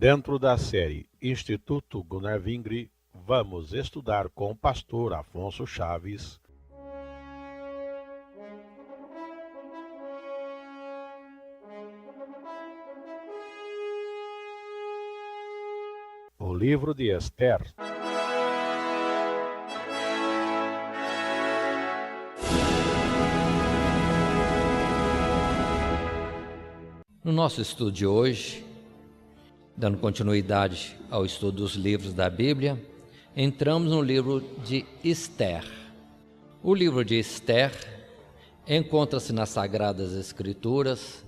Dentro da série Instituto Gunnar Vingri, vamos estudar com o pastor Afonso Chaves o livro de Esther. No nosso estudo de hoje, dando continuidade ao estudo dos livros da Bíblia, entramos no livro de Esther. O livro de Esther encontra-se nas Sagradas Escrituras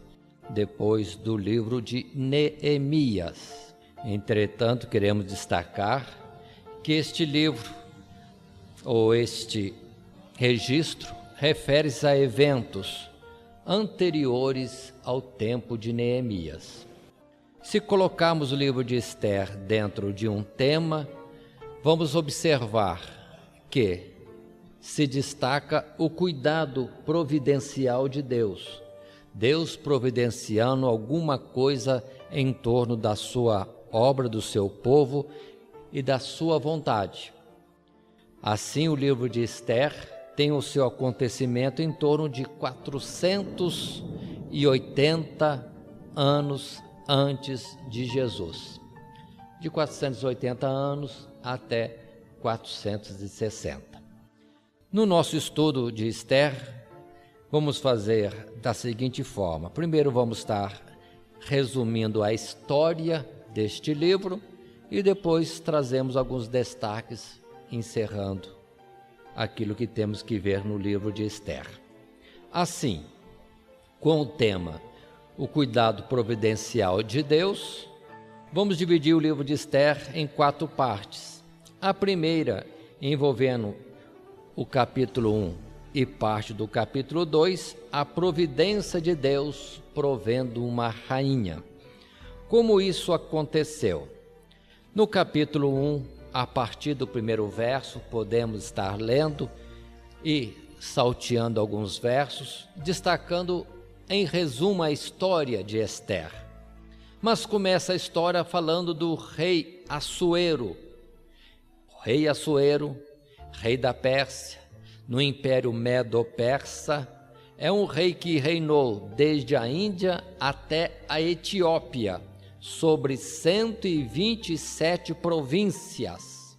depois do livro de Neemias. Entretanto, queremos destacar que este livro, ou este registro, refere-se a eventos anteriores ao tempo de Neemias. Se colocarmos o livro de Esther dentro de um tema, vamos observar que se destaca o cuidado providencial de Deus. Deus providenciando alguma coisa em torno da sua obra, do seu povo e da sua vontade. Assim, o livro de Esther tem o seu acontecimento em torno de 480 anos antes de Jesus. De 480 anos até 460. No nosso estudo de Esther, vamos fazer da seguinte forma. Primeiro vamos estar resumindo a história deste livro e depois trazemos alguns destaques, encerrando aquilo que temos que ver no livro de Esther. Assim, com o tema o cuidado providencial de Deus, vamos dividir o livro de Esther em 4 partes. A primeira, envolvendo o capítulo 1 e parte do capítulo 2, a providência de Deus provendo uma rainha. Como isso aconteceu? No capítulo 1, a partir do primeiro verso, podemos estar lendo e salteando alguns versos, destacando em resumo a história de Esther. Mas começa a história falando do rei Assuero. O rei Assuero, rei da Pérsia, no Império Medo-Persa, é um rei que reinou desde a Índia até a Etiópia, sobre 127 províncias.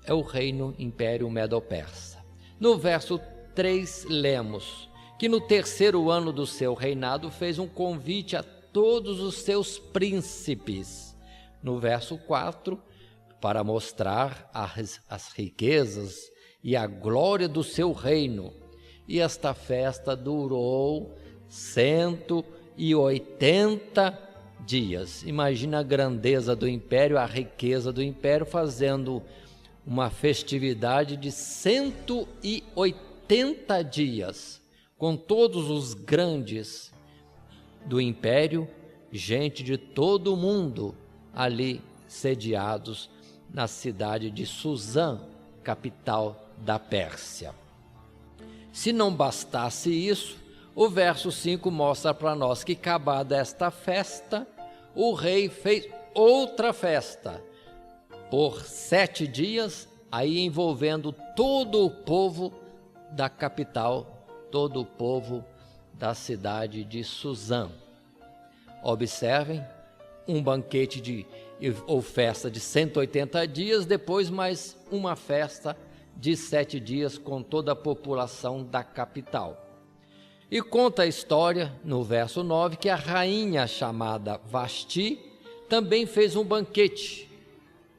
É o reino Império Medo-Persa. No verso 3 lemos que no 3º ano do seu reinado fez um convite a todos os seus príncipes. No verso 4, para mostrar as riquezas e a glória do seu reino. E esta festa durou 180 dias. Imagina a grandeza do império, a riqueza do império, fazendo uma festividade de 180 dias, com todos os grandes do império, gente de todo o mundo ali sediados na cidade de Suzã, capital da Pérsia. Se não bastasse isso, o verso 5 mostra para nós que, acabada esta festa, o rei fez outra festa por 7 dias, aí envolvendo todo o povo da capital, todo o povo da cidade de Suzã. Observem, um banquete ou festa de 180 dias, depois mais uma festa de 7 dias com toda a população da capital. E conta a história, no verso 9, que a rainha chamada Vasti também fez um banquete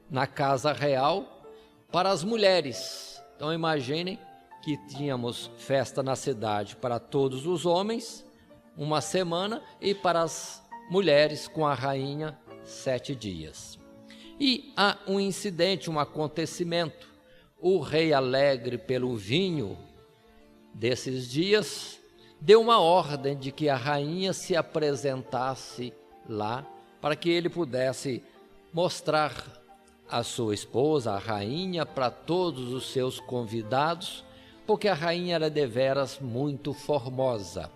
na casa real para as mulheres. Então imaginem que tínhamos festa na cidade para todos os homens, uma semana, e para as mulheres com a rainha 7 dias. E há um incidente, um acontecimento. O rei, alegre pelo vinho desses dias, deu uma ordem de que a rainha se apresentasse lá para que ele pudesse mostrar a sua esposa, a rainha, para todos os seus convidados, porque a rainha era deveras muito formosa.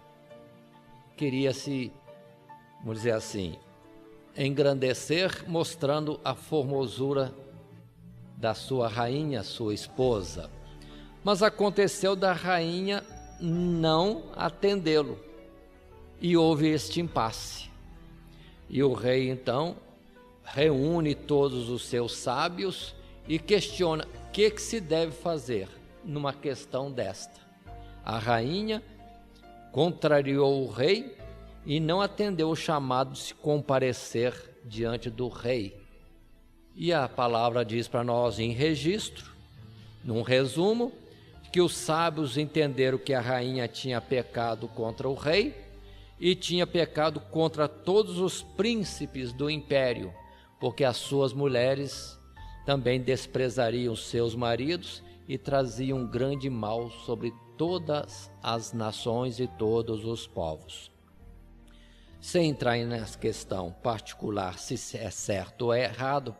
Queria-se, vamos dizer assim, engrandecer, mostrando a formosura da sua rainha, sua esposa. Mas aconteceu da rainha não atendê-lo, e houve este impasse. E o rei então reúne todos os seus sábios e questiona o que se deve fazer numa questão desta. A rainha contrariou o rei e não atendeu o chamado de se comparecer diante do rei. E a palavra diz para nós em registro, num resumo, que os sábios entenderam que a rainha tinha pecado contra o rei e tinha pecado contra todos os príncipes do império, porque as suas mulheres também desprezariam seus maridos e traziam grande mal sobre todas as nações e todos os povos. Sem entrar nessa questão particular se é certo ou é errado,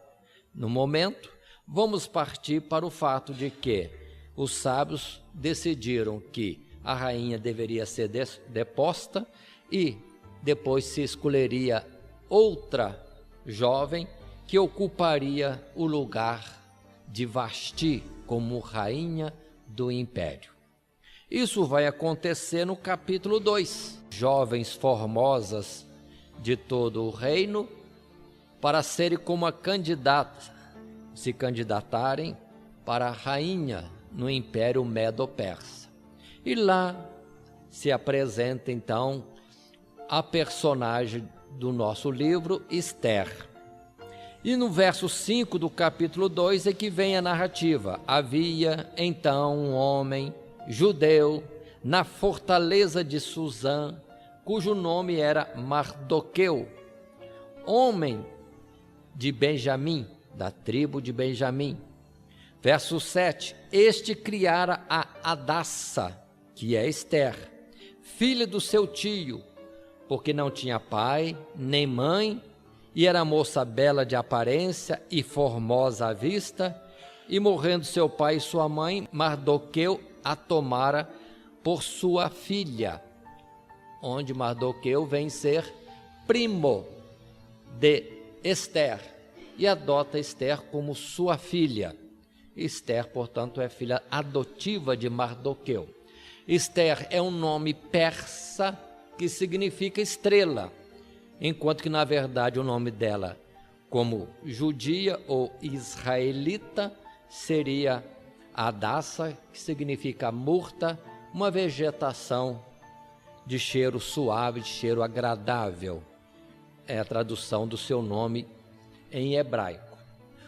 no momento, vamos partir para o fato de que os sábios decidiram que a rainha deveria ser deposta e depois se escolheria outra jovem que ocuparia o lugar de Vasti como rainha do império. Isso vai acontecer no capítulo 2. Jovens formosas de todo o reino para serem como a candidata, se candidatarem para a rainha no Império Medo-Persa. E lá se apresenta então a personagem do nosso livro, Esther. E no verso 5 do capítulo 2 é que vem a narrativa. Havia então um homem judeu na fortaleza de Suzã, cujo nome era Mardoqueu, homem de Benjamim, da tribo de Benjamim. Verso 7, este criara a Hadassa, que é Esther, filha do seu tio, porque não tinha pai nem mãe, e era moça bela de aparência e formosa à vista, e morrendo seu pai e sua mãe, Mardoqueu a tomara por sua filha, onde Mardoqueu vem ser primo de Esther, e adota Esther como sua filha. Esther, portanto, é filha adotiva de Mardoqueu. Esther é um nome persa que significa estrela, enquanto que, na verdade, o nome dela, como judia ou israelita, seria Hadassa, que significa murta, uma vegetação de cheiro suave, de cheiro agradável. É a tradução do seu nome em hebraico.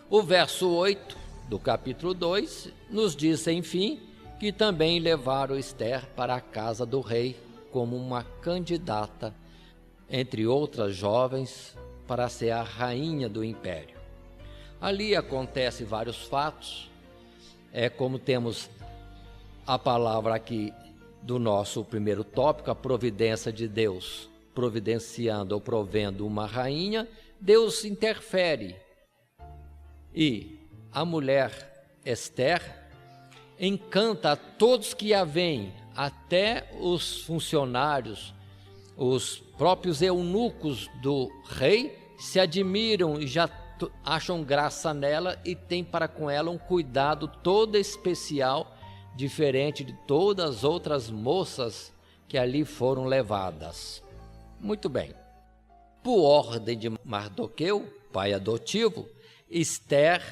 O verso 8 do capítulo 2 nos diz, enfim, que também levaram Esther para a casa do rei como uma candidata, entre outras jovens, para ser a rainha do império. Ali acontecem vários fatos, como temos a palavra aqui do nosso primeiro tópico, a providência de Deus, providenciando ou provendo uma rainha, Deus interfere. E a mulher Esther encanta a todos que a veem, até os funcionários, os próprios eunucos do rei se admiram e já acham graça nela e têm para com ela um cuidado todo especial, diferente de todas as outras moças que ali foram levadas. Muito bem. Por ordem de Mardoqueu, pai adotivo, Esther,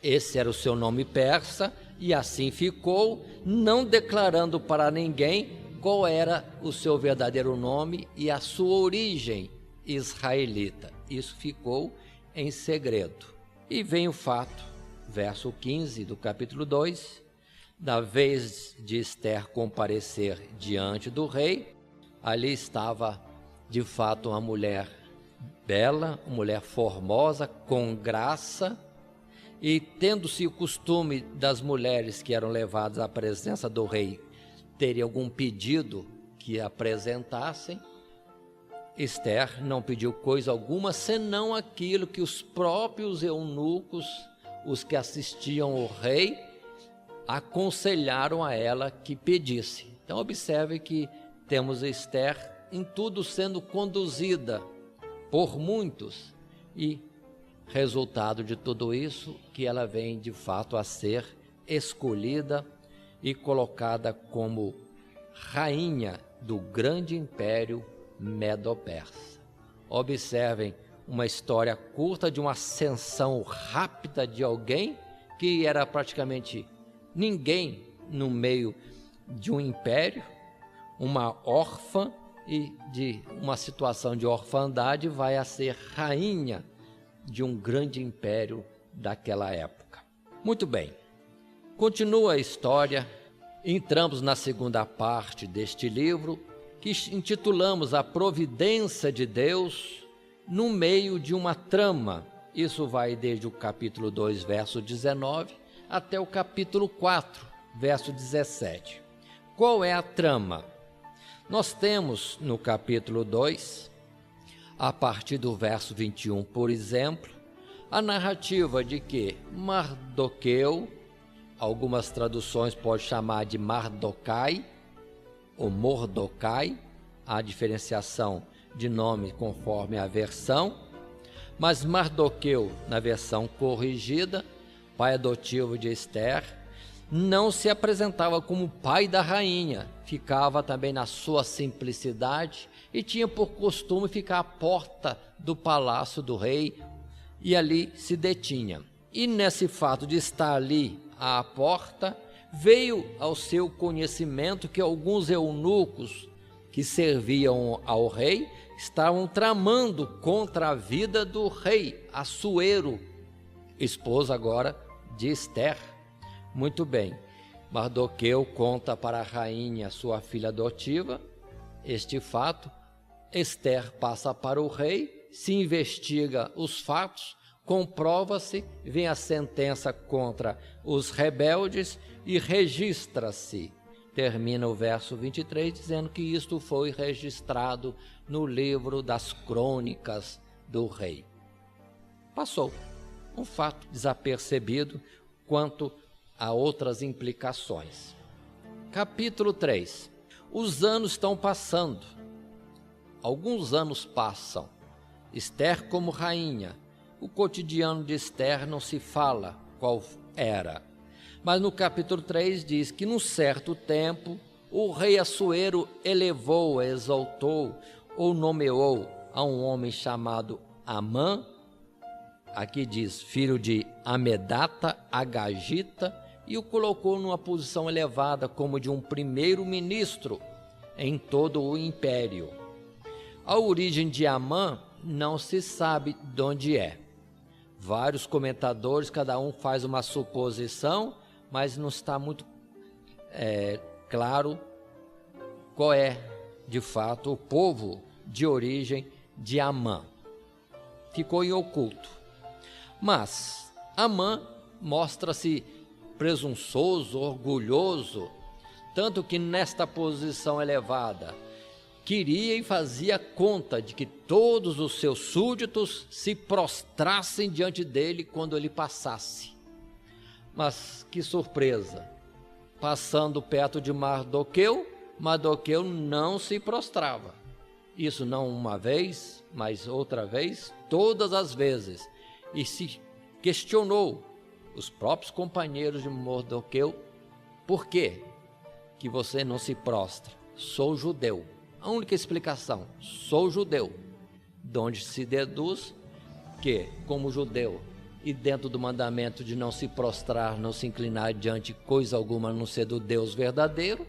esse era o seu nome persa, e assim ficou, não declarando para ninguém qual era o seu verdadeiro nome e a sua origem israelita. Isso ficou em segredo. E vem o fato, verso 15 do capítulo 2, da vez de Esther comparecer diante do rei, ali estava de fato uma mulher bela, uma mulher formosa, com graça, e tendo-se o costume das mulheres que eram levadas à presença do rei terem algum pedido que apresentassem, Esther não pediu coisa alguma, senão aquilo que os próprios eunucos, os que assistiam ao rei, aconselharam a ela que pedisse. Então observe que temos Esther em tudo sendo conduzida por muitos e resultado de tudo isso, que ela vem de fato a ser escolhida e colocada como rainha do grande império Medo-Persa. Observem uma história curta de uma ascensão rápida de alguém que era praticamente ninguém no meio de um império, uma órfã, e de uma situação de orfandade vai a ser rainha de um grande império daquela época. Muito bem, continua a história, entramos na segunda parte deste livro, que intitulamos A Providência de Deus no meio de uma trama. Isso vai desde o capítulo 2, verso 19, até o capítulo 4, verso 17. Qual é a trama? Nós temos no capítulo 2, a partir do verso 21, por exemplo, a narrativa de que Mardoqueu, algumas traduções podem chamar de Mardocai ou Mordocai, a diferenciação de nome conforme a versão, mas Mardoqueu, na versão corrigida, pai adotivo de Esther, não se apresentava como pai da rainha, ficava também na sua simplicidade e tinha por costume ficar à porta do palácio do rei e ali se detinha. E nesse fato de estar ali à porta, veio ao seu conhecimento que alguns eunucos que serviam ao rei estavam tramando contra a vida do rei Assuero, esposa agora de Esther. Muito bem, Mardoqueu conta para a rainha, sua filha adotiva, este fato. Esther passa para o rei, se investiga os fatos, comprova-se, vem a sentença contra os rebeldes e registra-se. Termina o verso 23 dizendo que isto foi registrado no livro das crônicas do rei. Passou, um fato desapercebido quanto a outras implicações. Capítulo 3. Os anos estão passando. Alguns anos passam. Esther como rainha. O cotidiano de Esther não se fala qual era. Mas no capítulo 3 diz que num certo tempo o rei Assuero elevou, exaltou ou nomeou a um homem chamado Amã, aqui diz filho de Amedata Agagita, e o colocou numa posição elevada como de um primeiro-ministro em todo o império. A origem de Amã não se sabe de onde é. Vários comentadores, cada um faz uma suposição, mas não está muito claro qual é, de fato, o povo de origem de Amã. Ficou em oculto. Mas Amã mostra-se presunçoso, orgulhoso, tanto que nesta posição elevada queria e fazia conta de que todos os seus súditos se prostrassem diante dele quando ele passasse. Mas que surpresa! Passando perto de Mardoqueu, Mardoqueu não se prostrava. Isso não uma vez, mas outra vez, todas as vezes. E se questionou os próprios companheiros de Mardoqueu: por que você não se prostra? Sou judeu. A única explicação: sou judeu. De onde se deduz que, como judeu, e dentro do mandamento de não se prostrar, não se inclinar diante coisa alguma a não ser do Deus verdadeiro,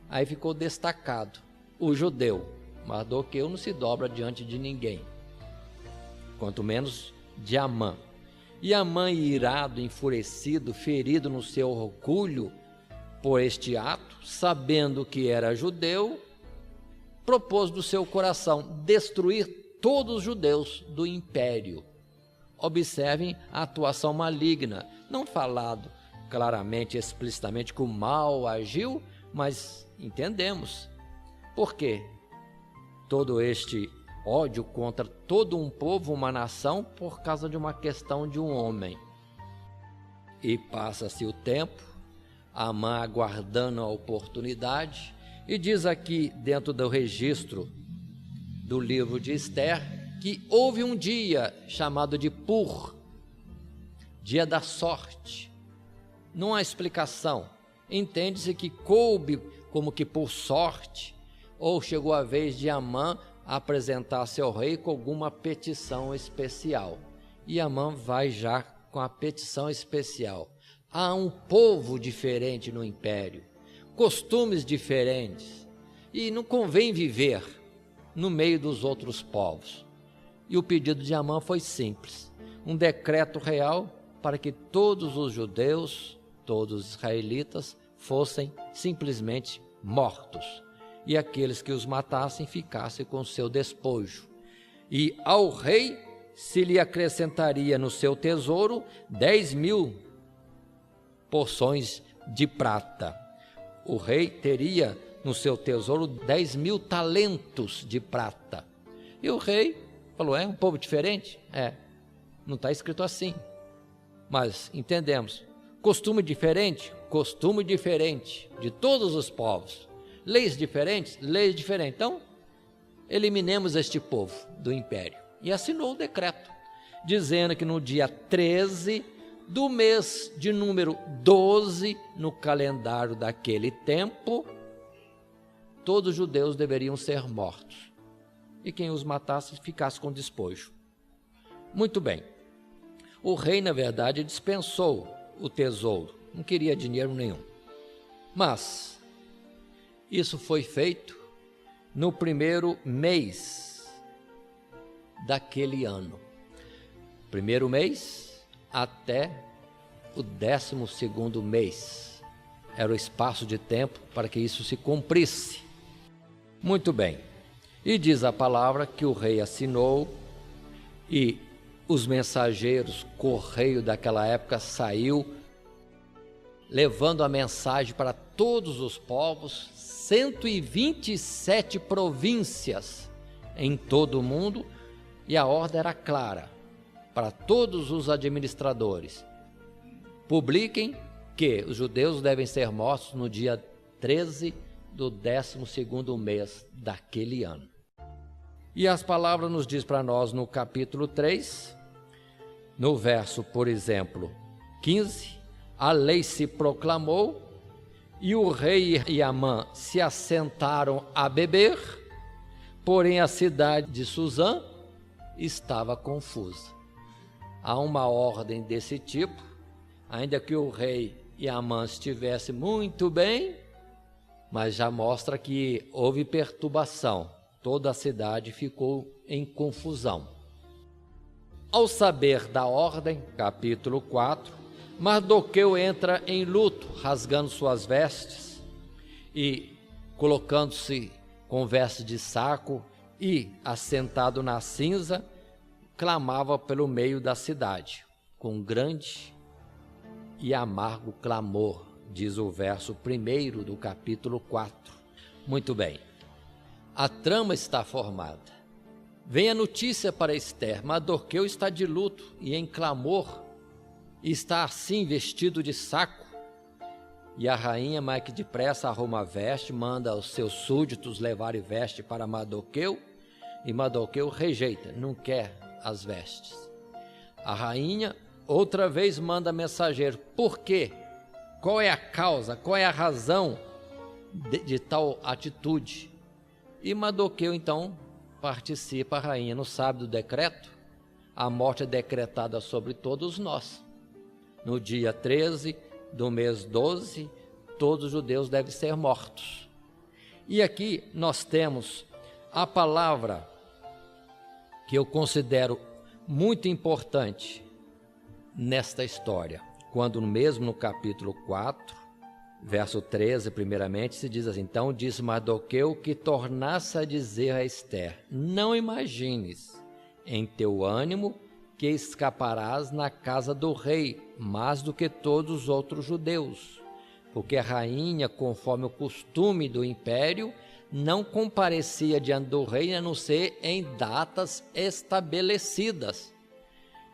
aí ficou destacado o judeu. Mardoqueu não se dobra diante de ninguém, quanto menos de Amã. E Amã, irado, enfurecido, ferido no seu orgulho por este ato, sabendo que era judeu, propôs do seu coração destruir todos os judeus do império. Observem a atuação maligna, não falado claramente, explicitamente que o mal agiu, mas entendemos. Por quê? Todo este ódio contra todo um povo, uma nação, por causa de uma questão de um homem. E passa-se o tempo, Amã aguardando a oportunidade, e diz aqui dentro do registro do livro de Esther que houve um dia chamado de Pur, dia da sorte. Não há explicação. Entende-se que coube como que por sorte, ou chegou a vez de Amã apresentar-se ao rei com alguma petição especial. E Amã vai já com a petição especial. Há um povo diferente no império, costumes diferentes, e não convém viver no meio dos outros povos. E o pedido de Amã foi simples, um decreto real para que todos os judeus, todos os israelitas, fossem simplesmente mortos, e aqueles que os matassem ficassem com seu despojo. E ao rei se lhe acrescentaria no seu tesouro 10.000 porções de prata. O rei teria no seu tesouro 10.000 talentos de prata. E o rei falou, é um povo diferente? Não está escrito assim, mas entendemos. Costume diferente de todos os povos. Leis diferentes, leis diferentes. Então, eliminemos este povo do império. E assinou o decreto, dizendo que no dia 13 do mês de número 12, no calendário daquele tempo, todos os judeus deveriam ser mortos. E quem os matasse ficasse com despojo. Muito bem. O rei, na verdade, dispensou o tesouro. Não queria dinheiro nenhum. Mas isso foi feito no primeiro mês daquele ano. Primeiro mês até o 12º mês. Era o espaço de tempo para que isso se cumprisse. Muito bem. E diz a palavra que o rei assinou e os mensageiros, correio daquela época, saiu levando a mensagem para todos os povos, 127 províncias em todo o mundo, e a ordem era clara para todos os administradores: publiquem que os judeus devem ser mortos no dia 13 do 12º mês daquele ano. E as palavras nos diz para nós no capítulo 3, no verso, por exemplo, 15, a lei se proclamou e o rei e Amã se assentaram a beber, porém a cidade de Suzã estava confusa. Há uma ordem desse tipo, ainda que o rei e Amã estivessem muito bem, mas já mostra que houve perturbação, toda a cidade ficou em confusão. Ao saber da ordem, capítulo 4, Mardoqueu entra em luto, rasgando suas vestes e colocando-se com vestes de saco e, assentado na cinza, clamava pelo meio da cidade, com grande e amargo clamor, diz o verso 1 do capítulo 4. Muito bem, a trama está formada. Vem a notícia para Ester: Mardoqueu está de luto e em clamor, e está assim vestido de saco. E a rainha, mais que depressa, arruma a veste, manda os seus súditos levarem veste para Mardoqueu, e Mardoqueu rejeita, não quer as vestes. A rainha outra vez manda mensageiro. Por quê? Qual é a causa, qual é a razão de tal atitude? E Mardoqueu então participa. A rainha não sabe do decreto? A morte é decretada sobre todos nós. No dia 13 do mês 12, todos os judeus devem ser mortos. E aqui nós temos a palavra que eu considero muito importante nesta história, quando mesmo no capítulo 4, verso 13, primeiramente, se diz assim: então disse Mardoqueu que tornasse a dizer a Ester: não imagines em teu ânimo que escaparás na casa do rei mais do que todos os outros judeus, porque a rainha, conforme o costume do império, não comparecia diante do rei a não ser em datas estabelecidas.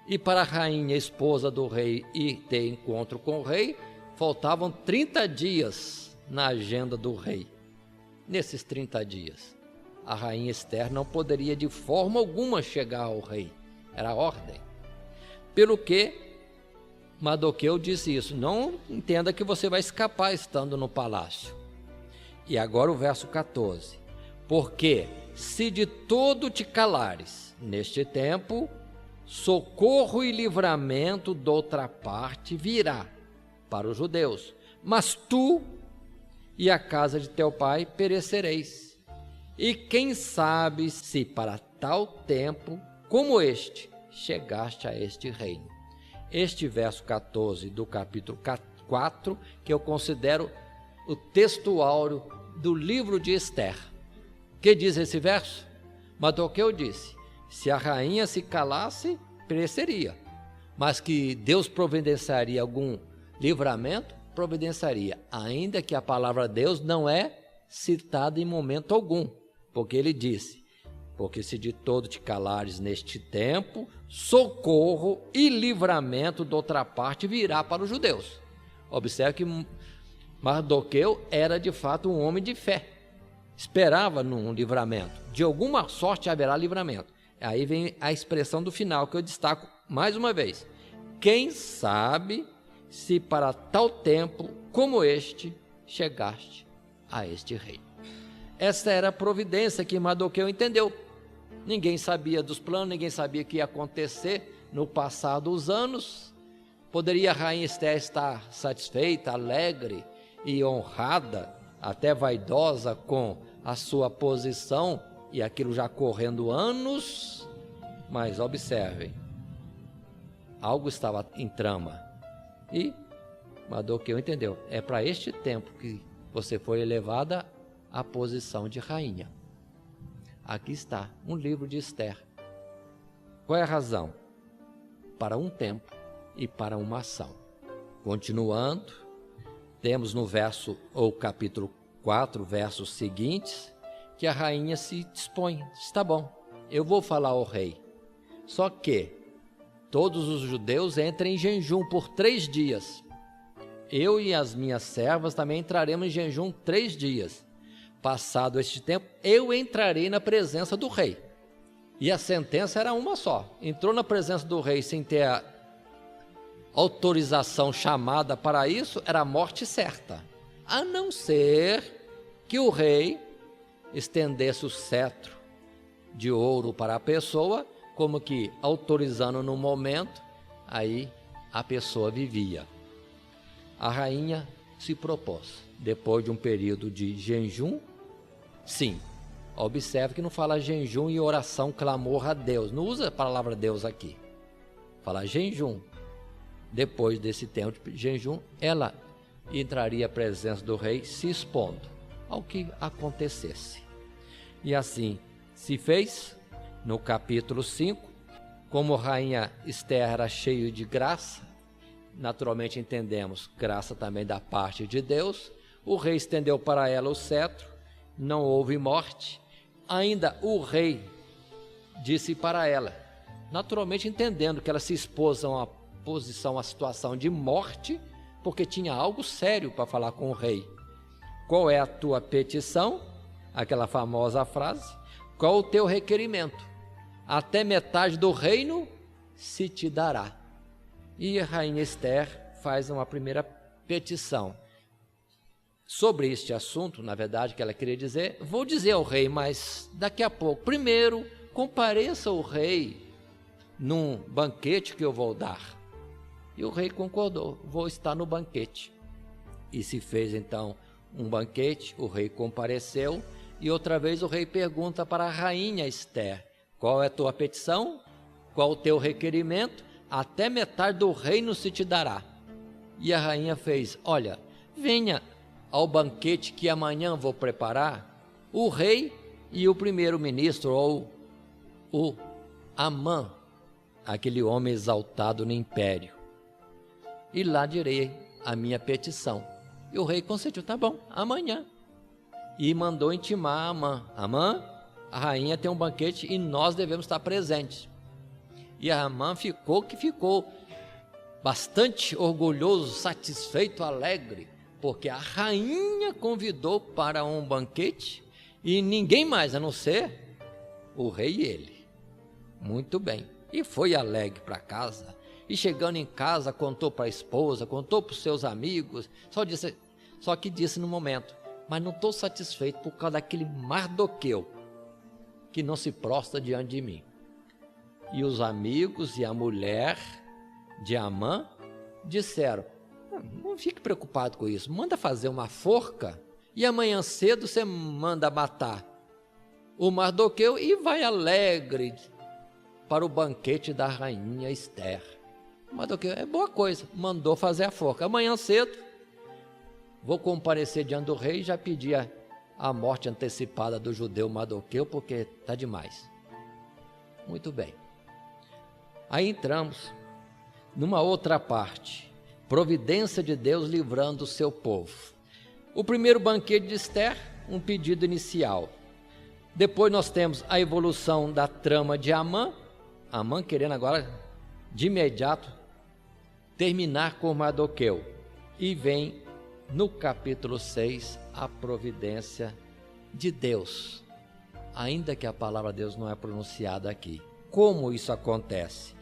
E para a rainha, esposa do rei, ir ter encontro com o rei, faltavam 30 dias na agenda do rei. Nesses 30 dias, a rainha Esther não poderia de forma alguma chegar ao rei. Era ordem. Pelo que Mardoqueu disse isso: não entenda que você vai escapar estando no palácio. E agora o verso 14: porque se de todo te calares, neste tempo, socorro e livramento de outra parte virá para os judeus, mas tu e a casa de teu pai perecereis. E quem sabe se para tal tempo como este chegaste a este reino. Este verso 14 do capítulo 4, que eu considero o texto áureo do livro de Esther. Que diz esse verso? Mardoqueu disse: se a rainha se calasse, pereceria, mas que Deus providenciaria algum livramento, providenciaria, ainda que a palavra Deus não é citada em momento algum, porque ele disse: porque se de todo te calares neste tempo, socorro e livramento de outra parte virá para os judeus. Observe que Mardoqueu era de fato um homem de fé, esperava num livramento, de alguma sorte haverá livramento. Aí vem a expressão do final que eu destaco mais uma vez: quem sabe se para tal tempo como este chegaste a este reino. Essa era a providência que Mardoqueu entendeu. Ninguém sabia dos planos, ninguém sabia o que ia acontecer no passar dos anos. Poderia a rainha Esther estar satisfeita, alegre e honrada, até vaidosa com a sua posição, e aquilo já correndo anos, mas observem, algo estava em trama, e Mardoqueu entendeu: é para este tempo que você foi elevada à posição de rainha. Aqui está, um livro de Esther. Qual é a razão? Para um tempo e para uma ação. Continuando, temos no verso, ou capítulo 4, versos seguintes, que a rainha se dispõe: está bom, eu vou falar ao rei, só que todos os judeus entrem em jejum por 3 dias. Eu e as minhas servas também entraremos em jejum 3 dias. Passado este tempo, eu entrarei na presença do rei. E a sentença era uma só: entrou na presença do rei sem ter a autorização chamada para isso, era a morte certa, a não ser que o rei estendesse o cetro de ouro para a pessoa, como que autorizando no momento, aí a pessoa vivia. A rainha se propôs, depois de um período de jejum, sim, observe que não fala jejum e oração, clamor a Deus, não usa a palavra Deus aqui, fala jejum. Depois desse tempo de jejum, ela entraria à presença do rei, se expondo ao que acontecesse. E assim se fez. No capítulo 5, como rainha Esther era cheia de graça, naturalmente entendemos, graça também da parte de Deus, o rei estendeu para ela o cetro, não houve morte. Ainda o rei disse para ela, naturalmente entendendo que ela se expôs a uma posição, a situação de morte, porque tinha algo sério para falar com o rei: qual é a tua petição? Aquela famosa frase: qual o teu requerimento? Até metade do reino se te dará. E a rainha Esther faz uma primeira petição sobre este assunto, na verdade, que ela queria dizer: vou dizer ao rei, mas daqui a pouco. Primeiro, compareça o rei num banquete que eu vou dar. E o rei concordou: vou estar no banquete. E se fez então um banquete, o rei compareceu, e outra vez o rei pergunta para a rainha Esther: qual é a tua petição? Qual o teu requerimento? Até metade do reino se te dará. E a rainha fez: olha, venha ao banquete que amanhã vou preparar, o rei e o primeiro-ministro, ou o Amã, aquele homem exaltado no império, e lá direi a minha petição. E o rei concedeu: tá bom, amanhã. E mandou intimar Amã: Amã, a rainha tem um banquete e nós devemos estar presentes. E Amã ficou bastante orgulhoso, satisfeito, alegre, porque a rainha convidou para um banquete e ninguém mais, a não ser o rei e ele. Muito bem. E foi alegre para casa. E chegando em casa, contou para a esposa, contou para os seus amigos, só que disse no momento: mas não estou satisfeito por causa daquele Mardoqueu, que não se prostra diante de mim. E os amigos e a mulher de Amã disseram: não fique preocupado com isso, manda fazer uma forca e amanhã cedo você manda matar o Mardoqueu e vai alegre para o banquete da rainha Esther. Mardoqueu, é boa coisa, mandou fazer a forca. Amanhã cedo vou comparecer diante do rei e já pedir a morte antecipada do judeu Mardoqueu, porque está demais. Muito bem. Aí entramos numa outra parte, providência de Deus livrando o seu povo. O primeiro banquete de Esther, um pedido inicial. Depois nós temos a evolução da trama de Amã querendo agora, de imediato, terminar com Mardoqueu. E vem, no capítulo 6, a providência de Deus, ainda que a palavra Deus não é pronunciada aqui. Como isso acontece?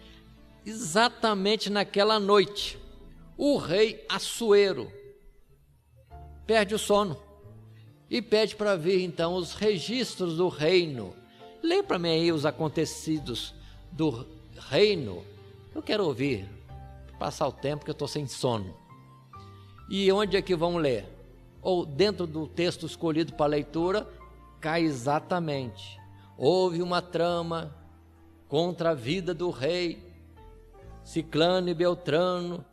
Exatamente naquela noite, o rei Assuero perde o sono e pede para ver então os registros do reino. Lê para mim aí os acontecidos do reino. Eu quero ouvir, passar o tempo que eu estou sem sono. E onde é que vamos ler? Ou dentro do texto escolhido para leitura, cai exatamente: houve uma trama contra a vida do rei, Ciclano e Beltrano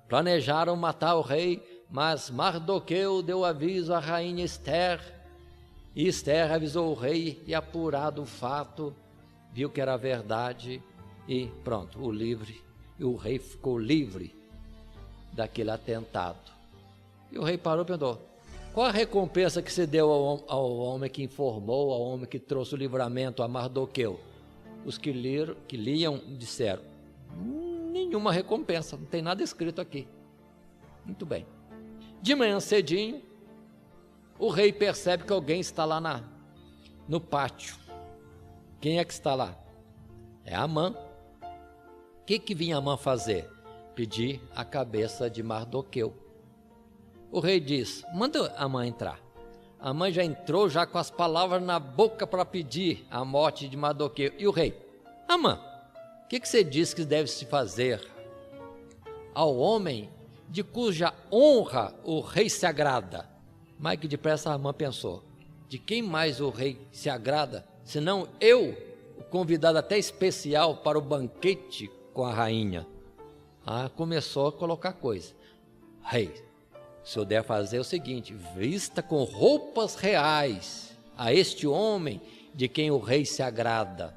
planejaram matar o rei, mas Mardoqueu deu aviso à rainha Esther, e Esther avisou o rei, e apurado o fato, viu que era verdade, e pronto, o rei ficou livre daquele atentado. E o rei parou e perguntou: qual a recompensa que se deu ao homem que informou, ao homem que trouxe o livramento a Mardoqueu? Os que liam disseram: nenhuma recompensa, não tem nada escrito aqui. Muito bem. De manhã cedinho, o rei percebe que alguém está lá no pátio. Quem é que está lá? É Amã. O que vinha Amã fazer? Pedir a cabeça de Mardoqueu. O rei diz: manda Amã entrar. Amã já entrou já com as palavras na boca para pedir a morte de Mardoqueu. E o rei: Amã, o que você diz que deve se fazer ao homem de cuja honra o rei se agrada? Mais que depressa Amã pensou: de quem mais o rei se agrada, senão eu, o convidado até especial para o banquete com a rainha? Começou a colocar coisa. Rei, o senhor deve fazer o seguinte: vista com roupas reais a este homem de quem o rei se agrada,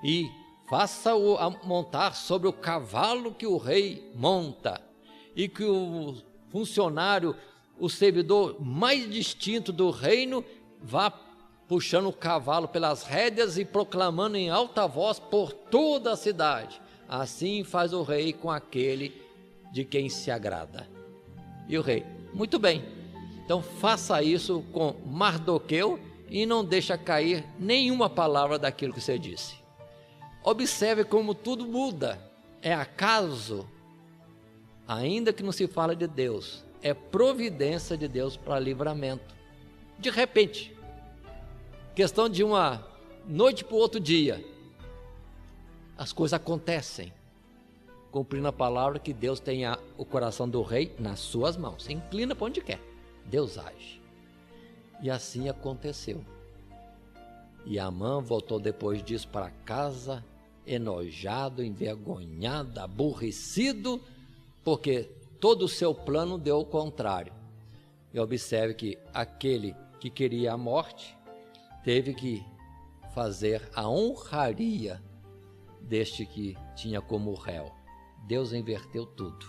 e faça-o montar sobre o cavalo que o rei monta, e que o funcionário, o servidor mais distinto do reino, vá puxando o cavalo pelas rédeas e proclamando em alta voz por toda a cidade: assim faz o rei com aquele de quem se agrada. E o rei: muito bem, então faça isso com Mardoqueu e não deixa cair nenhuma palavra daquilo que você disse. Observe como tudo muda. É acaso? Ainda que não se fale de Deus, é providência de Deus para livramento. De repente, questão de uma noite para o outro dia, as coisas acontecem, cumprindo a palavra que Deus tem o coração do rei nas suas mãos. Se inclina para onde quer, Deus age. E assim aconteceu. E Amã voltou depois disso para casa, enojado, envergonhado, aborrecido, porque todo o seu plano deu o contrário. E observe que aquele que queria a morte teve que fazer a honraria deste que tinha como réu. Deus inverteu tudo.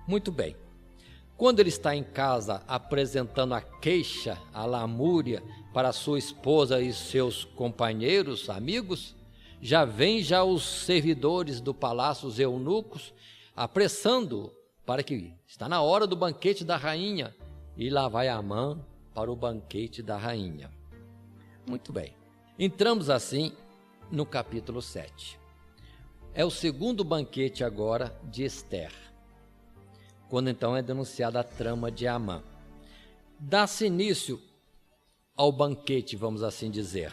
Muito bem. Quando ele está em casa apresentando a queixa, a lamúria para sua esposa e seus companheiros, amigos, já vêm os servidores do palácio, os eunucos, apressando-o para que está na hora do banquete da rainha. E lá vai Amã para o banquete da rainha. Muito bem. Entramos assim no capítulo 7. É o segundo banquete agora de Ester, quando então é denunciada a trama de Amã. Dá-se início ao banquete, vamos assim dizer.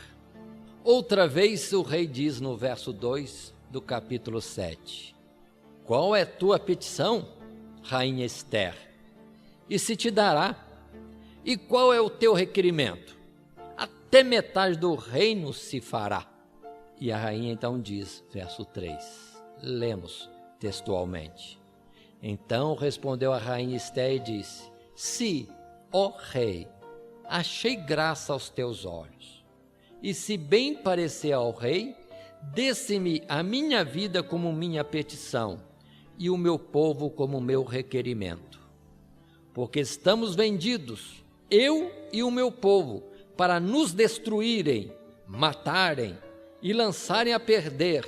Outra vez o rei diz no verso 2 do capítulo 7: qual é tua petição, rainha Ester? E se te dará? E qual é o teu requerimento? Até metade do reino se fará. E a rainha então diz, verso 3, lemos textualmente: então respondeu a rainha Ester e disse: se, ó rei, achei graça aos teus olhos, e se bem parecer ao rei, dê-se-me a minha vida como minha petição, e o meu povo como meu requerimento. Porque estamos vendidos, eu e o meu povo, para nos destruírem, matarem e lançarem a perder.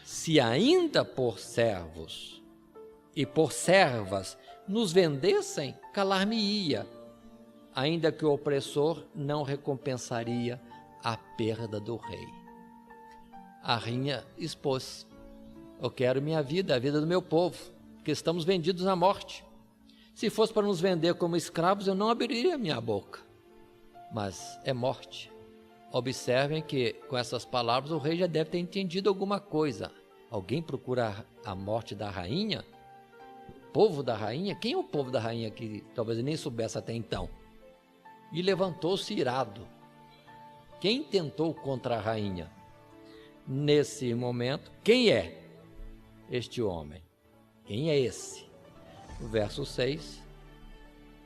Se ainda por servos e por servas nos vendessem, calar-me-ia, ainda que o opressor não recompensaria a perda do rei. A rainha expôs: eu quero minha vida, a vida do meu povo, porque estamos vendidos à morte. Se fosse para nos vender como escravos, eu não abriria minha boca. Mas é morte. Observem que com essas palavras o rei já deve ter entendido alguma coisa. Alguém procura a morte da rainha? O povo da rainha? Quem é o povo da rainha que talvez nem soubesse até então? E levantou-se irado. Quem tentou contra a rainha? Nesse momento, quem é este homem? Quem é esse? O verso 6,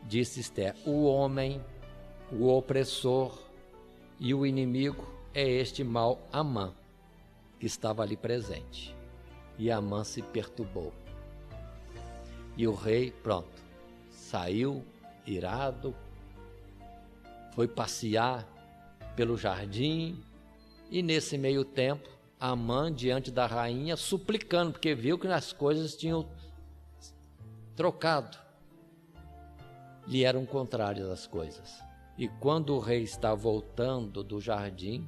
disse Ester: o homem, o opressor e o inimigo é este mau Amã, que estava ali presente. E Amã se perturbou. E o rei, pronto, saiu irado, foi passear pelo jardim, e nesse meio tempo, Amã diante da rainha suplicando, porque viu que as coisas tinham trocado, lhe eram contrárias as coisas. E quando o rei está voltando do jardim,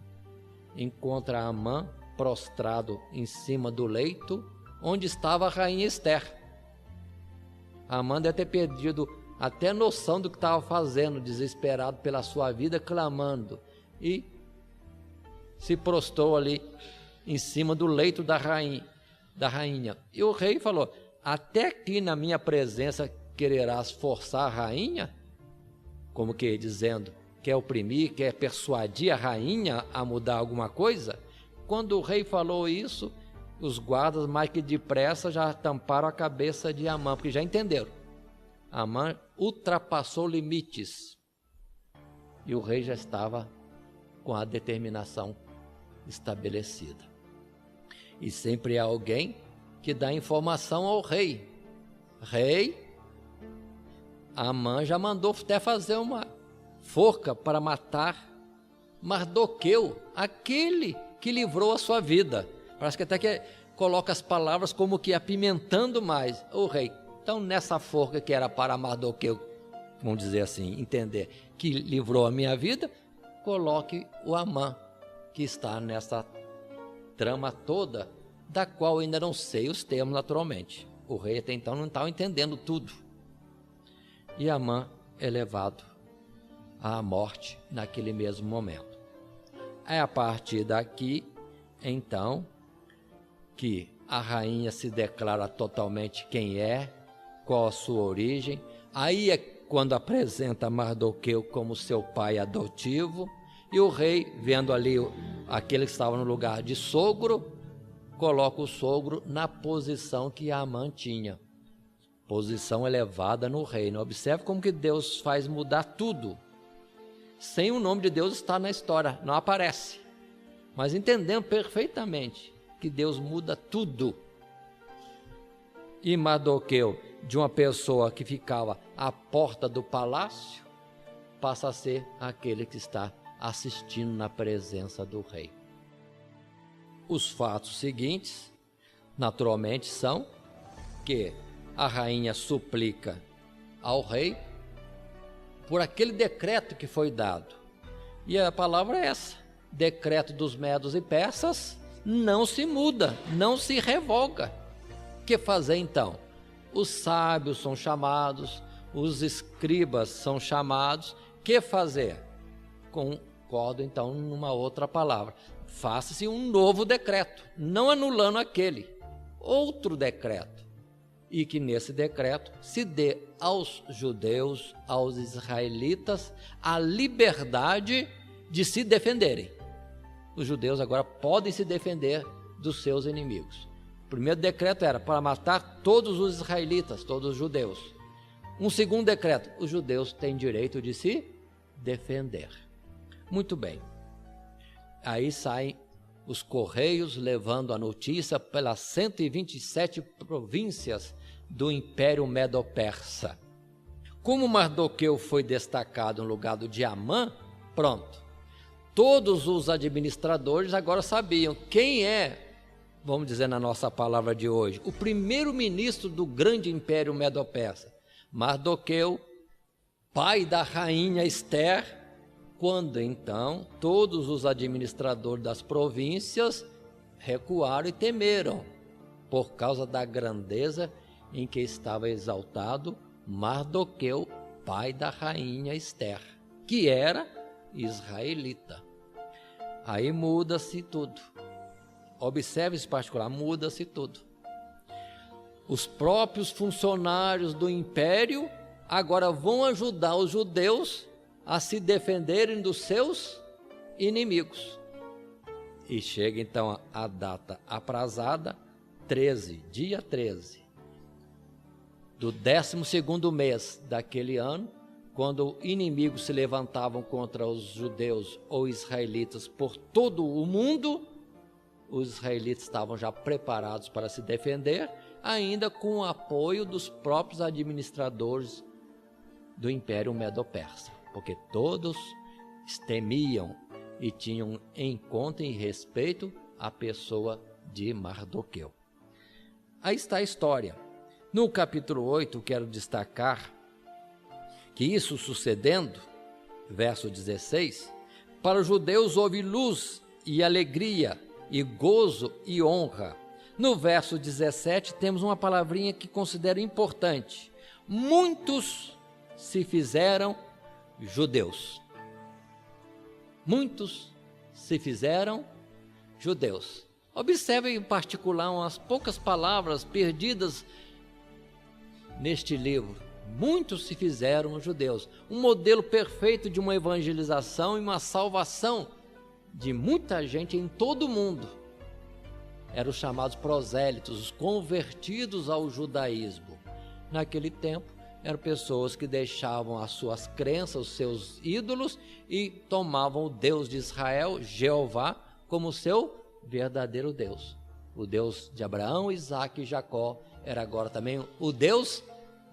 encontra Amã prostrado em cima do leito onde estava a rainha Ester. Amã deve ter perdido até noção do que estava fazendo, desesperado pela sua vida, clamando, e se prostrou ali em cima do leito da rainha. E o rei falou: até aqui na minha presença quererás forçar a rainha? Como que dizendo, quer oprimir, quer persuadir a rainha a mudar alguma coisa? Quando o rei falou isso, os guardas mais que depressa já tamparam a cabeça de Amã, porque já entenderam. Amã ultrapassou limites e o rei já estava com a determinação estabelecida. E sempre há alguém que dá informação ao rei. Rei, Amã já mandou até fazer uma forca para matar Mardoqueu, aquele que livrou a sua vida. Parece que até que coloca as palavras como que apimentando mais. O rei, então nessa forca que era para Mardoqueu, vamos dizer assim, entender, que livrou a minha vida, coloque o Amã, que está nessa trama toda, da qual ainda não sei os termos naturalmente. O rei até então não estava entendendo tudo. E Amã é levado à morte naquele mesmo momento. É a partir daqui, então, que a rainha se declara totalmente quem é, qual a sua origem. Aí é quando apresenta Mardoqueu como seu pai adotivo, e o rei, vendo ali aquele que estava no lugar de sogro, coloca o sogro na posição que Amã tinha, posição elevada no reino. Observe como que Deus faz mudar tudo. Sem o nome de Deus estar na história, não aparece. Mas entendendo perfeitamente que Deus muda tudo. E Mardoqueu, de uma pessoa que ficava à porta do palácio, passa a ser aquele que está assistindo na presença do rei. Os fatos seguintes, naturalmente, são que a rainha suplica ao rei por aquele decreto que foi dado E a palavra é essa: decreto dos medos e persas não se muda, não se revoga. O que fazer então? Os sábios são chamados, os escribas são chamados. O que fazer? Concordo então numa outra palavra: faça-se um novo decreto, não anulando aquele, outro decreto, e que nesse decreto se dê aos judeus, aos israelitas, a liberdade de se defenderem. Os judeus agora podem se defender dos seus inimigos. O primeiro decreto era para matar todos os israelitas, todos os judeus. Um segundo decreto: os judeus têm direito de se defender. Muito bem. Aí saem os correios levando a notícia pelas 127 províncias do Império Medo-Persa. Como Mardoqueu foi destacado no lugar de Amã, pronto. Todos os administradores agora sabiam quem é, vamos dizer na nossa palavra de hoje, o primeiro-ministro do grande Império Medo-Persa. Mardoqueu, pai da rainha Ester. Quando então todos os administradores das províncias recuaram e temeram, por causa da grandeza em que estava exaltado Mardoqueu, pai da rainha Ester, que era israelita. Aí muda-se tudo. Observe esse particular: muda-se tudo. Os próprios funcionários do império agora vão ajudar os judeus a se defenderem dos seus inimigos. E chega então a data aprazada, 13, dia 13, do 12º mês daquele ano, quando inimigos se levantavam contra os judeus ou israelitas por todo o mundo. Os israelitas estavam já preparados para se defender, ainda com o apoio dos próprios administradores do Império Medo-Persa, porque todos temiam e tinham em conta e respeito a pessoa de Mardoqueu. Aí está a história. No capítulo 8, quero destacar que isso sucedendo, verso 16, para os judeus houve luz e alegria e gozo e honra. No verso 17 temos uma palavrinha que considero importante: muitos se fizeram judeus. Muitos se fizeram judeus. Observe em particular umas poucas palavras perdidas neste livro. Muitos se fizeram judeus. Um modelo perfeito de uma evangelização e uma salvação de muita gente em todo o mundo. Eram os chamados prosélitos, os convertidos ao judaísmo. Naquele tempo, eram pessoas que deixavam as suas crenças, os seus ídolos, e tomavam o Deus de Israel, Jeová, como seu verdadeiro Deus. O Deus de Abraão, Isaque e Jacó era agora também o Deus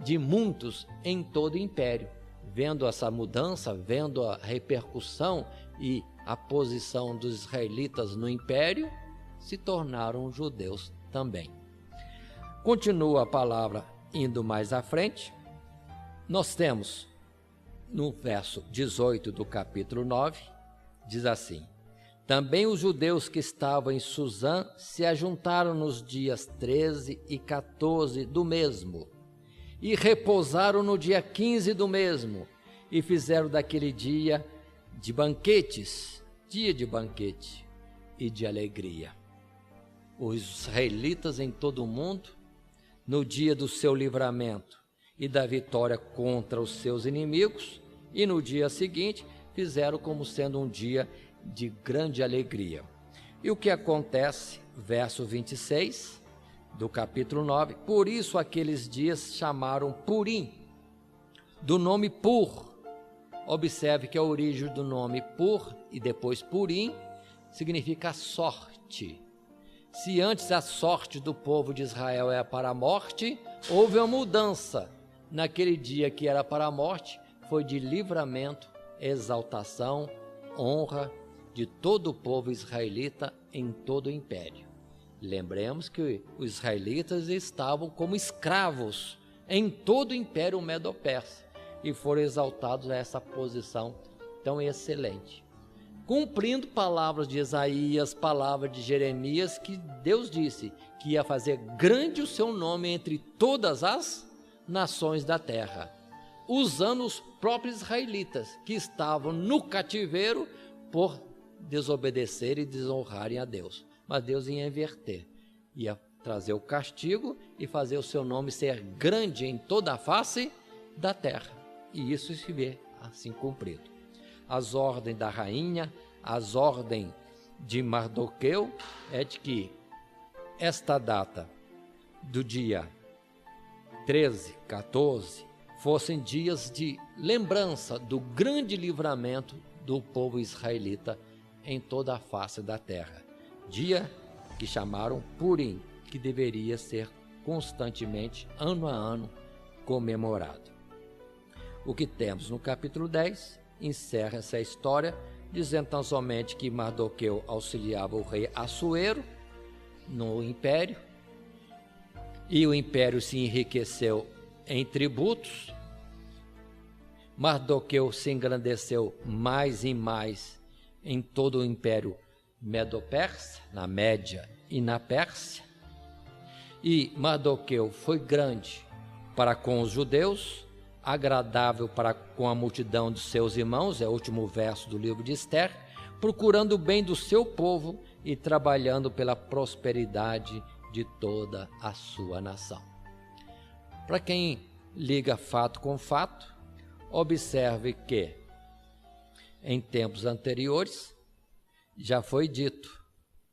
de muitos em todo o império. Vendo essa mudança, vendo a repercussão e a posição dos israelitas no império, se tornaram judeus também. Continua a palavra indo mais à frente. Nós temos no verso 18 do capítulo 9, diz assim: também os judeus que estavam em Susã se ajuntaram nos dias 13 e 14 do mesmo, e repousaram no dia 15 do mesmo, e fizeram daquele dia de banquetes, dia de banquete e de alegria. Os israelitas em todo o mundo, no dia do seu livramento e da vitória contra os seus inimigos, e no dia seguinte fizeram como sendo um dia de grande alegria. E o que acontece? Verso 26 do capítulo 9: por isso aqueles dias chamaram Purim, do nome Pur. Observe que a origem do nome Pur e depois Purim significa sorte. Se antes a sorte do povo de Israel era para a morte, houve uma mudança. Naquele dia que era para a morte, foi de livramento, exaltação, honra de todo o povo israelita em todo o império. Lembremos que os israelitas estavam como escravos em todo o império Medo-Persa e foram exaltados a essa posição tão excelente. cumprindo palavras de Isaías, palavras de Jeremias, que Deus disse que ia fazer grande o seu nome entre todas as nações da terra, usando os próprios israelitas que estavam no cativeiro por desobedecer e desonrarem a Deus. Mas Deus ia inverter, ia trazer o castigo e fazer o seu nome ser grande em toda a face da terra. E isso se vê assim cumprido. As ordens da rainha, as ordens de Mardoqueu é de que esta data do dia 13, 14, fossem dias de lembrança do grande livramento do povo israelita em toda a face da terra. Dia que chamaram Purim, que deveria ser constantemente, ano a ano, comemorado. O que temos no capítulo 10 encerra essa história, dizendo tão somente que Mardoqueu auxiliava o rei Assuero no império, e o império se enriqueceu em tributos. Mardoqueu se engrandeceu mais e mais em todo o império Medo-Persa, na Média e na Pérsia. E Mardoqueu foi grande para com os judeus, agradável para com a multidão de seus irmãos, é o último verso do livro de Esther, procurando o bem do seu povo e trabalhando pela prosperidade de toda a sua nação. Para quem liga fato com fato, observe que em tempos anteriores já foi dito,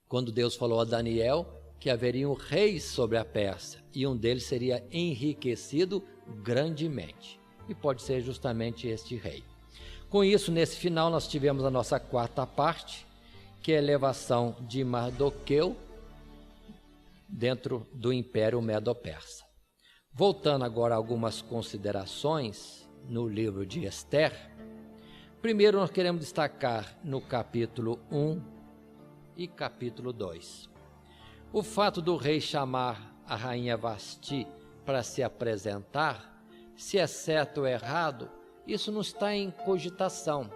quando Deus falou a Daniel, que haveriam reis sobre a Pérsia e um deles seria enriquecido grandemente. E pode ser justamente este rei. Com isso, nesse final, nós tivemos a nossa quarta parte, que é a elevação de Mardoqueu dentro do Império Medo-Persa. Voltando agora a algumas considerações no livro de Esther. Primeiro, nós queremos destacar no capítulo 1 e capítulo 2. O fato do rei chamar a rainha Vasti para se apresentar, se é certo ou errado, isso não está em cogitação.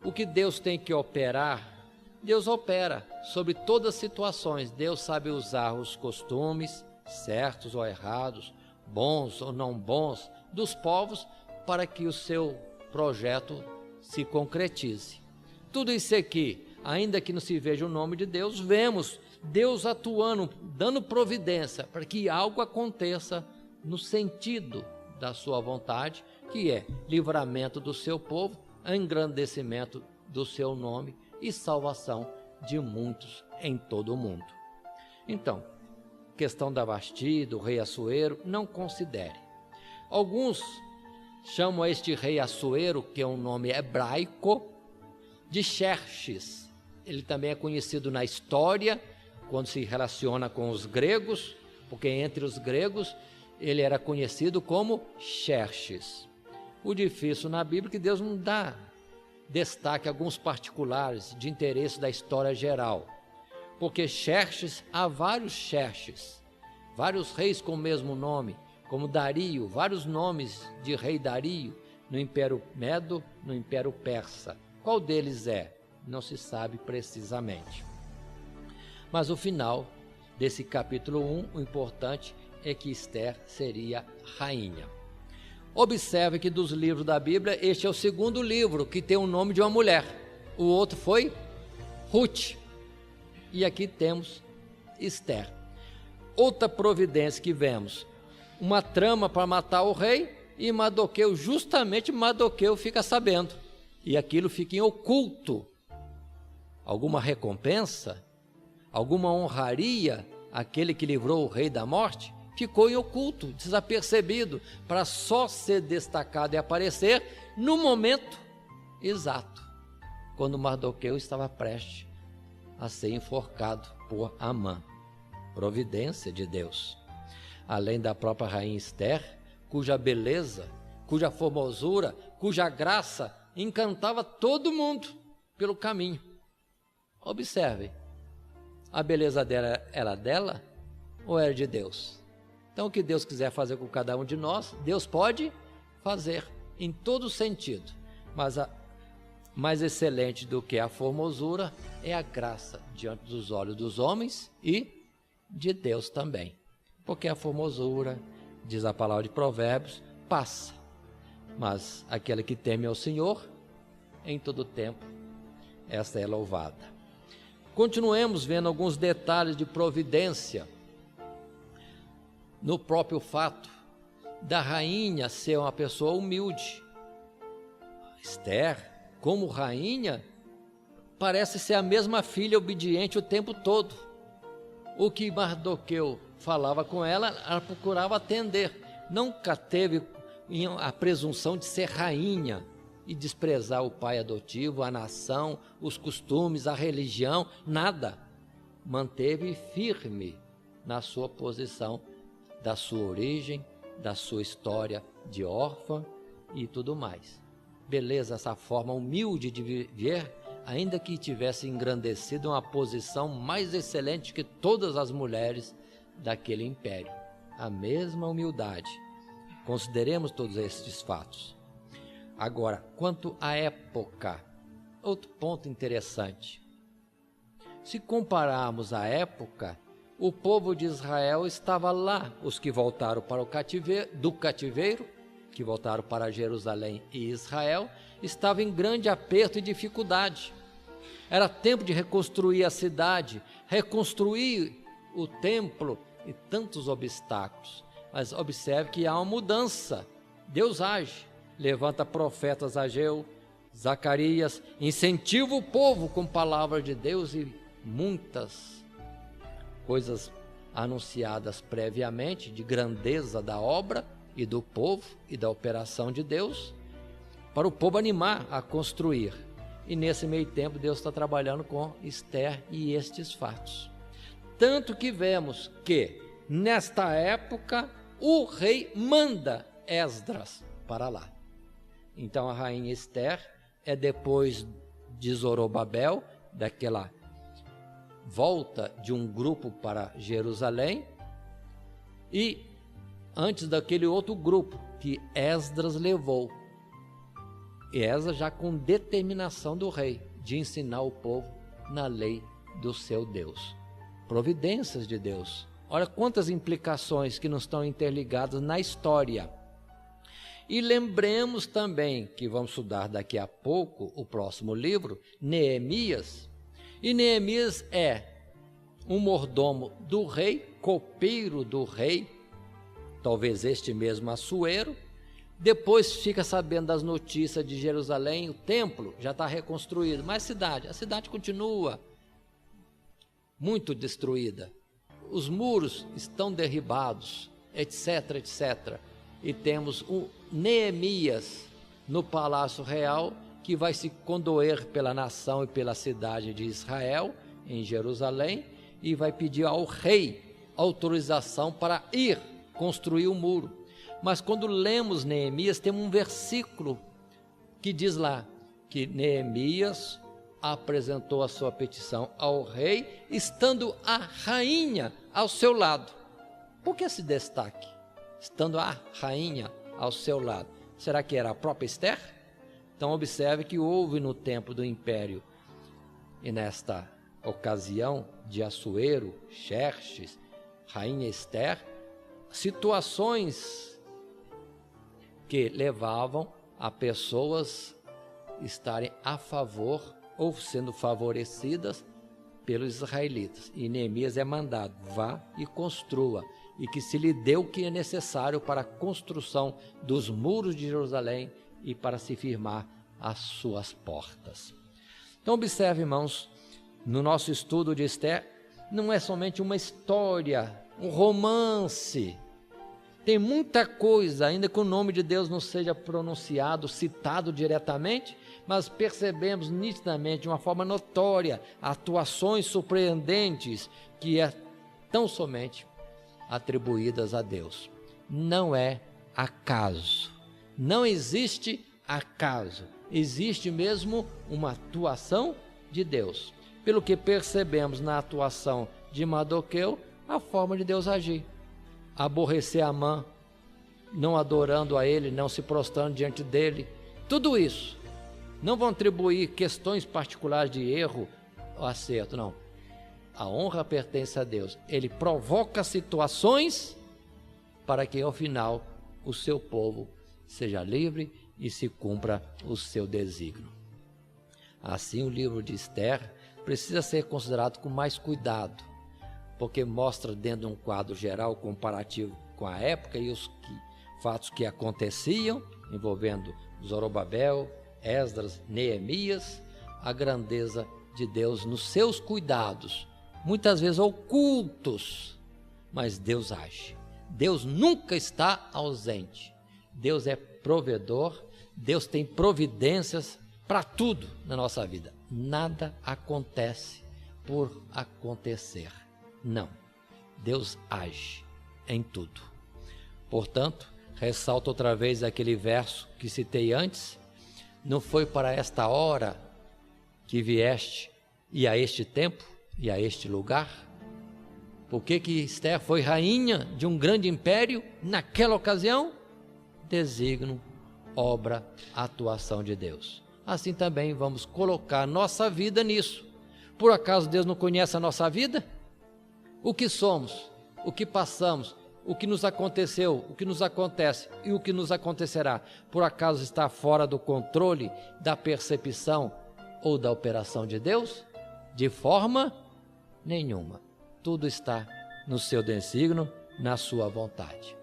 O que Deus tem que operar, Deus opera sobre todas as situações. Deus sabe usar os costumes, certos ou errados, bons ou não bons, dos povos para que o seu projeto se concretize. Tudo isso aqui, ainda que não se veja o nome de Deus, vemos Deus atuando, dando providência para que algo aconteça no sentido da sua vontade, que é livramento do seu povo, engrandecimento do seu nome e salvação de muitos em todo o mundo. Então, questão da Vasti, do rei Assuero, não considere. Alguns chamam este rei Assuero, que é um nome hebraico, de Xerxes. Ele também é conhecido na história, quando se relaciona com os gregos, porque entre os gregos ele era conhecido como Xerxes. O difícil na Bíblia é que Deus não dá destaque a alguns particulares de interesse da história geral, porque Xerxes, há vários Xerxes, vários reis com o mesmo nome, como Dario, vários nomes de rei Dario, no Império Medo, no Império Persa. Qual deles é? Não se sabe precisamente. Mas o final desse capítulo 1, o importante é que Esther seria rainha. Observe que dos livros da Bíblia, este é o segundo livro que tem o nome de uma mulher. O outro foi Ruth. E aqui temos Esther. Outra providência que vemos, uma trama para matar o rei, e Mardoqueu, justamente Mardoqueu fica sabendo, e aquilo fica em oculto. Alguma recompensa, alguma honraria, aquele que livrou o rei da morte, ficou em oculto, desapercebido, para só ser destacado e aparecer no momento exato, quando Mardoqueu estava prestes a ser enforcado por Amã. Providência de Deus. Além da própria rainha Esther, cuja beleza, cuja formosura, cuja graça encantava todo mundo pelo caminho. Observe, a beleza dela era dela ou era de Deus? Então, o que Deus quiser fazer com cada um de nós, Deus pode fazer em todo sentido. Mas mais excelente do que a formosura é a graça diante dos olhos dos homens e de Deus também. Porque a formosura, diz a palavra de Provérbios, passa, mas aquela que teme ao Senhor, em todo tempo, esta é louvada. Continuemos vendo alguns detalhes de providência no próprio fato da rainha ser uma pessoa humilde. Esther, como rainha, parece ser a mesma filha obediente o tempo todo. O que Mardoqueu falava com ela, ela procurava atender. Nunca teve a presunção de ser rainha e desprezar o pai adotivo, a nação, os costumes, a religião, nada. Manteve firme na sua posição, da sua origem, da sua história de órfã e tudo mais. Beleza, essa forma humilde de viver, ainda que tivesse engrandecido uma posição mais excelente que todas as mulheres daquele império. A mesma humildade. Consideremos todos estes fatos. Agora, quanto à época, outro ponto interessante. Se compararmos a época, o povo de Israel estava lá, os que voltaram para o cativeiro, que voltaram para Jerusalém e Israel, estavam em grande aperto e dificuldade. Era tempo de reconstruir a cidade, reconstruir o templo e tantos obstáculos. Mas observe que há uma mudança. Deus age, levanta profetas Ageu, Zacarias, incentiva o povo com palavras de Deus e muitas coisas anunciadas previamente de grandeza da obra e do povo e da operação de Deus, para o povo animar a construir. E nesse meio tempo Deus está trabalhando com Esther e estes fatos. Tanto que vemos que nesta época o rei manda Esdras para lá. Então a rainha Esther é depois de Zorobabel, daquela volta de um grupo para Jerusalém, e antes daquele outro grupo que Esdras levou. E Esdras já com determinação do rei de ensinar o povo na lei do seu Deus. Providências de Deus. Olha quantas implicações que não estão interligadas na história. E lembremos também que vamos estudar daqui a pouco o próximo livro, Neemias. E Neemias é um mordomo do rei, copeiro do rei, talvez este mesmo Assuero. Depois fica sabendo das notícias de Jerusalém, o templo já está reconstruído, mas a cidade continua muito destruída. Os muros estão derribados, etc, etc. E temos um Neemias no Palácio Real, que vai se condoer pela nação e pela cidade de Israel, em Jerusalém, e vai pedir ao rei autorização para ir construir o muro. Mas quando lemos Neemias, tem um versículo que diz lá que Neemias apresentou a sua petição ao rei, estando a rainha ao seu lado. Por que esse destaque? Estando a rainha ao seu lado. Será que era a própria Esther? Então observe que houve no tempo do império, e nesta ocasião de Assuero, Xerxes, rainha Esther, situações que levavam a pessoas estarem a favor ou sendo favorecidas pelos israelitas. E Neemias é mandado, vá e construa, e que se lhe dê o que é necessário para a construção dos muros de Jerusalém e para se firmar as suas portas. Então observe, irmãos, no nosso estudo de Esther, não é somente uma história, um romance. Tem muita coisa, ainda que o nome de Deus não seja pronunciado, citado diretamente, mas percebemos nitidamente, de uma forma notória, atuações surpreendentes que é tão somente atribuídas a Deus. Não é acaso, não existe acaso, existe mesmo uma atuação de Deus. Pelo que percebemos na atuação de Mardoqueu, a forma de Deus agir. Aborrecer Amã, não adorando a ele, não se prostrando diante dele, tudo isso não vão atribuir questões particulares de erro ou acerto, não. A honra pertence a Deus. Ele provoca situações para que ao final o seu povo seja livre e se cumpra o seu desígnio. Assim, o livro de Esther precisa ser considerado com mais cuidado, porque mostra dentro de um quadro geral comparativo com a época e os fatos que aconteciam, envolvendo Zorobabel, Esdras, Neemias, a grandeza de Deus nos seus cuidados, muitas vezes ocultos, mas Deus age. Deus nunca está ausente. Deus é provedor, Deus tem providências para tudo na nossa vida. Nada acontece por acontecer. Não. Deus age em tudo. Portanto, ressalto outra vez aquele verso que citei antes: não foi para esta hora que vieste, e a este tempo, e a este lugar? Por que Esther foi rainha de um grande império naquela ocasião? Desígnio, obra, atuação de Deus. Assim também vamos colocar nossa vida nisso. Por acaso Deus não conhece a nossa vida? O que somos, o que passamos, o que nos aconteceu, o que nos acontece e o que nos acontecerá, por acaso está fora do controle, da percepção ou da operação de Deus? De forma nenhuma. Tudo está no seu desígnio, na sua vontade.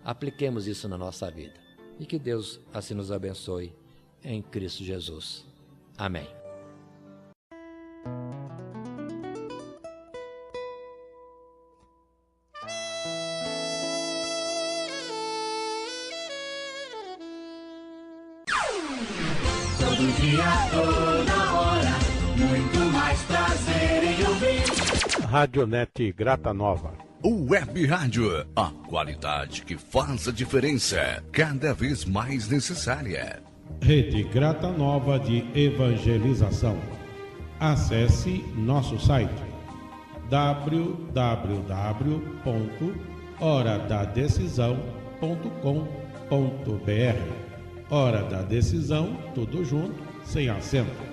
Apliquemos isso na nossa vida e que Deus assim nos abençoe em Cristo Jesus. Amém. Todo dia, toda hora, muito mais prazer em ouvir. Radionet Grata Nova. O Web Rádio, a qualidade que faz a diferença, cada vez mais necessária. Rede Grata Nova de Evangelização. Acesse nosso site www.horadadecisão.com.br. Hora da Decisão, tudo junto, sem acento.